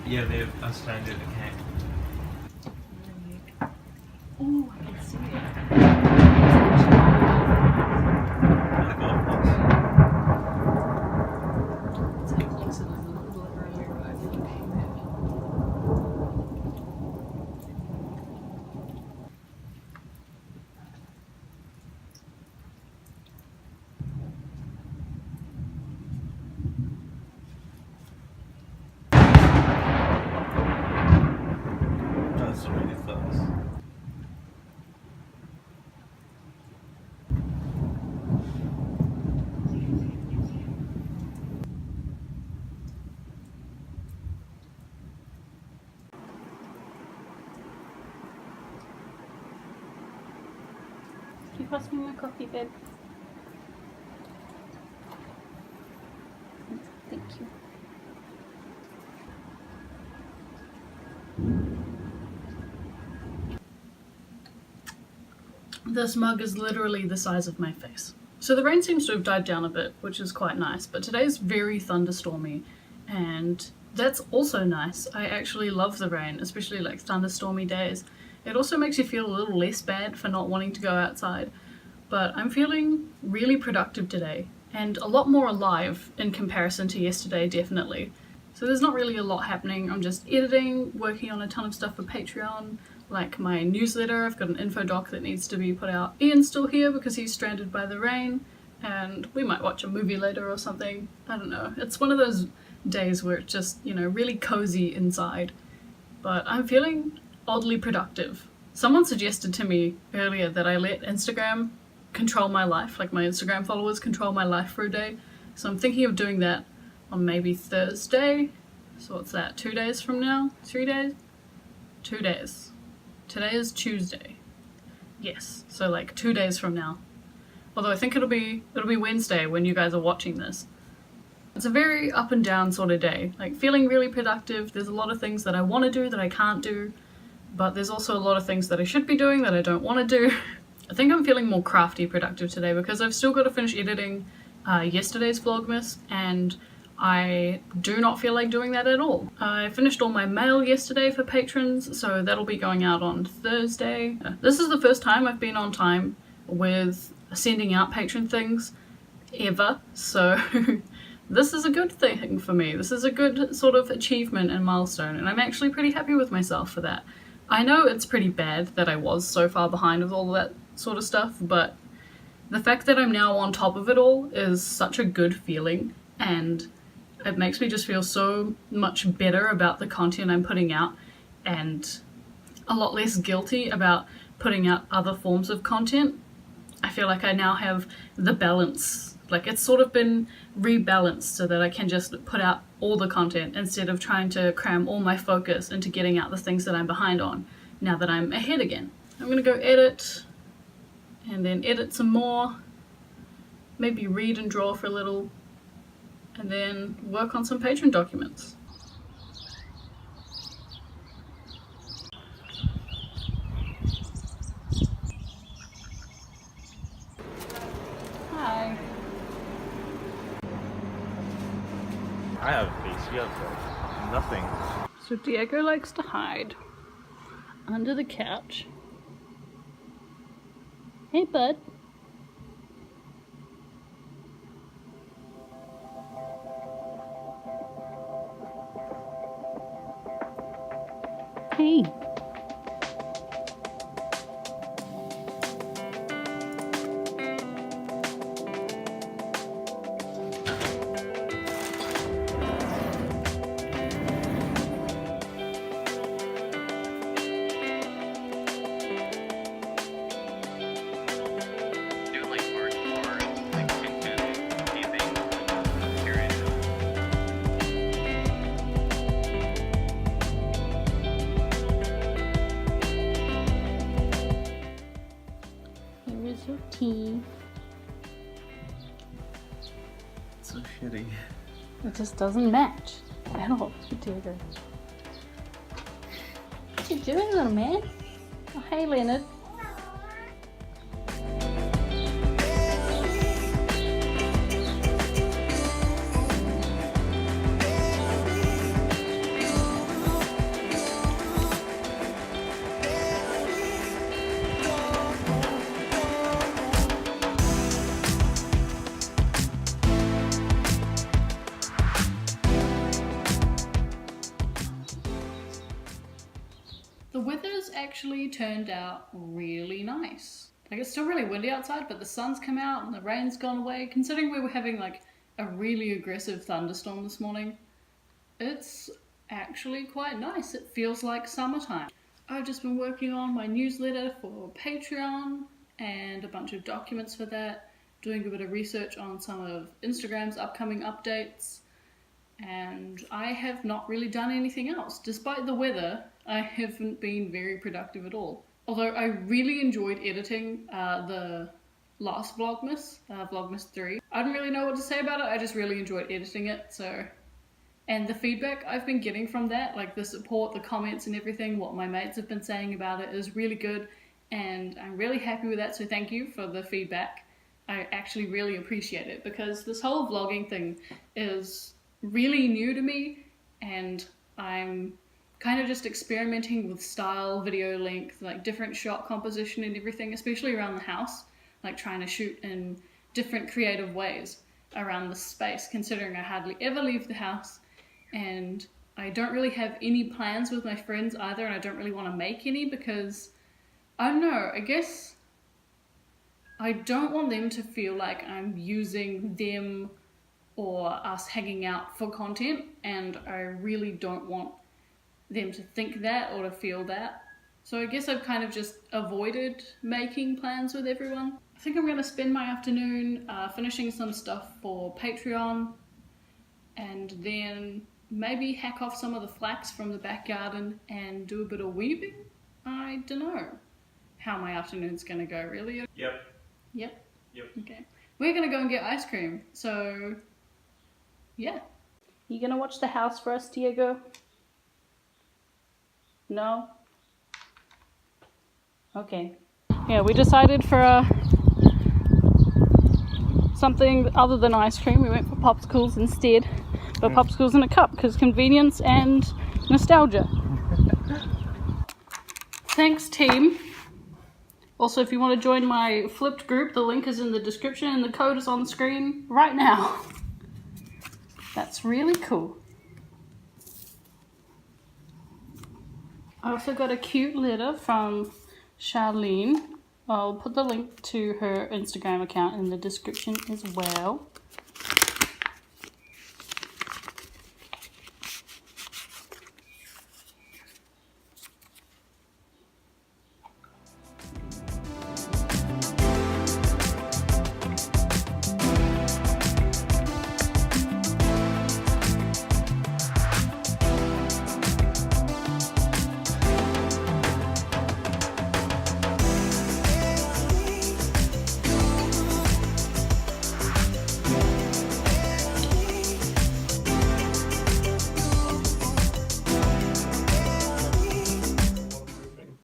Yeah, they're Australian cat. Oh, I can see it. And the golf course. Let's have closer to the little bit earlier, but I feel like That's really close. Can you pass me my coffee, babe? Thank you. This mug is literally the size of my face. So the rain seems to have died down a bit, which is quite nice, but today's very thunderstormy, and that's also nice. I actually love the rain, especially like thunderstormy days. It also makes you feel a little less bad for not wanting to go outside, but I'm feeling really productive today, and a lot more alive in comparison to yesterday, definitely. So there's not really a lot happening. I'm just editing, working on a ton of stuff for Patreon, like my newsletter. I've got an info doc that needs to be put out. Ian's still here because he's stranded by the rain, and we might watch a movie later or something. I don't know. It's one of those days where it's just, you know, really cozy inside. But I'm feeling oddly productive. Someone suggested to me earlier that I let Instagram control my life, like my Instagram followers control my life for a day. So I'm thinking of doing that on maybe Thursday. So what's that, 2 days from now? 3 days? 2 days. Today is Tuesday. Yes, so like 2 days from now. Although I think it'll be Wednesday when you guys are watching this. It's a very up and down sort of day, like feeling really productive. There's a lot of things that I want to do that I can't do, but there's also a lot of things that I should be doing that I don't want to do. I think I'm feeling more crafty productive today because I've still got to finish editing yesterday's Vlogmas, and I do not feel like doing that at all. I finished all my mail yesterday for patrons, so that'll be going out on Thursday. This is the first time I've been on time with sending out patron things ever, so this is a good thing for me. This is a good sort of achievement and milestone, and I'm actually pretty happy with myself for that. I know it's pretty bad that I was so far behind with all that sort of stuff, but the fact that I'm now on top of it all is such a good feeling, and it makes me just feel so much better about the content I'm putting out, and a lot less guilty about putting out other forms of content. I feel like I now have the balance, like it's sort of been rebalanced so that I can just put out all the content instead of trying to cram all my focus into getting out the things that I'm behind on now that I'm ahead again. I'm gonna go edit, and then edit some more, maybe read and draw for a little, and then work on some patron documents. Hi. I have peace, you have nothing. So Diego likes to hide under the couch. Hey, bud. Hey. Your tea. So shitty. It just doesn't match at all, Diego. What you doing, little man? Oh, hey, Leonard. actually turned out really nice. Like, it's still really windy outside, but the sun's come out and the rain's gone away. Considering we were having like a really aggressive thunderstorm this morning, it's actually quite nice. It feels like summertime. I've just been working on my newsletter for Patreon and a bunch of documents for that, doing a bit of research on some of Instagram's upcoming updates, and I have not really done anything else. Despite the weather, I haven't been very productive at all. Although I really enjoyed editing the last Vlogmas, Vlogmas 3. I don't really know what to say about it, I just really enjoyed editing it, so... And the feedback I've been getting from that, like the support, the comments and everything, what my mates have been saying about it is really good, and I'm really happy with that, so thank you for the feedback. I actually really appreciate it, because this whole vlogging thing is really new to me, and I'm kind of just experimenting with style, video length, like different shot composition and everything, especially around the house, like trying to shoot in different creative ways around the space, considering I hardly ever leave the house, and I don't really have any plans with my friends either, and I don't really want to make any because, I don't know, I guess I don't want them to feel like I'm using them or us hanging out for content, and I really don't want them to think that or to feel that. So I guess I've kind of just avoided making plans with everyone. I think I'm going to spend my afternoon finishing some stuff for Patreon, and then maybe hack off some of the flax from the back garden and do a bit of weaving. I don't know how my afternoon's going to go, really. Yep. Yep? Yep. Okay. We're going to go and get ice cream, so yeah. You going to watch the house for us, Diego? No? Okay. Yeah, we decided for something other than ice cream. We went for popsicles instead, but popsicles in a cup because convenience and nostalgia. Thanks, team. Also, if you want to join my flipped group, the link is in the description and the code is on the screen right now. That's really cool. I also got a cute letter from Charlene. I'll put the link to her Instagram account in the description as well.